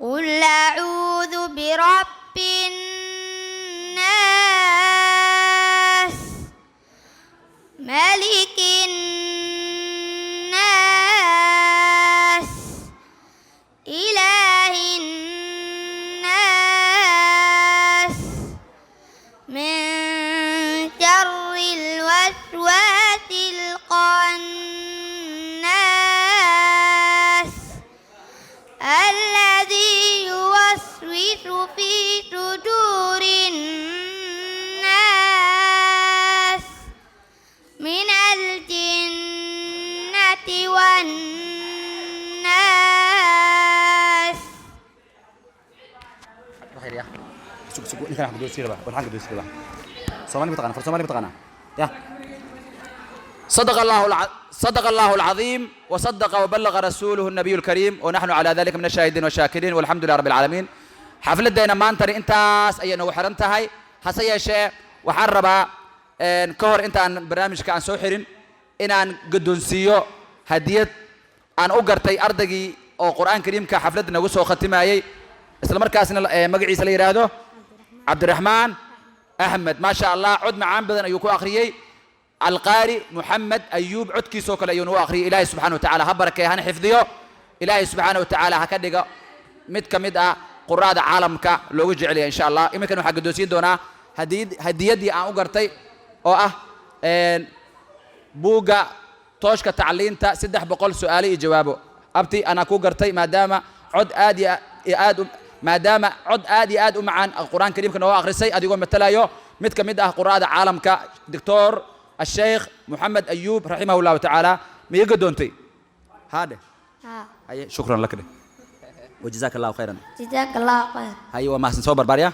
قل أعوذ برب الناس ملك الناس إله الناس من شر الوسواس الخناس الذي يوسوس في صدور الناس من الجنة والناس. بخير يا سوق انت راح تدوس كده بقى والحاجه تدوس كده صومالي بتقنا صومالي بتقنا يا صدق الله العظيم وصدق وبلغ رسوله النبي الكريم ونحن على ذلك من الشاهدين والشاكرين والحمد لله رب العالمين. xafladayna maantani intaas ayay nagu xiran tahay hase yeeshee waxaan rabaa ka hor intaan barnaamijka aan soo xirin inaan guddoonsiiyo hadiyad aan u gartay ardaygii oo qur'aan kariimka xafladda nagu soo khatimayay isla markaasna magaciisa la yiraahdo cabdiraxmaan axmed maasha allah cod macaan badan ayuu ku akhriyey alqaari muxamed ayuub codkiisoo kale ayuu nagu akhriyey ilaahay subxaana watacaala ha barakeeyo hana xifdiyo ilaahay subxaana watacaala ha ka dhigo mid ka mid ah quraada caalamka loogu jecel yahay insha allah iminkan waxaa guddoonsiin doonaa hadiyaddii aan u gartay oo ah buugga tooshka tacliinta 300 su'aalo iyo jawaabo abti anaa ku gartay maadaama cod aad iyo aad u macaan qur'aan kariimka noo akhrisay adigoo matalayo mid ka mid ah quraada caalamka doctor الشيخ محمد أيوب رحمه الله تعالى ميجا دونتي هذا شكرا لك وجزاك الله خيرا جزاك الله خير. أيوة ما سنصور برباريا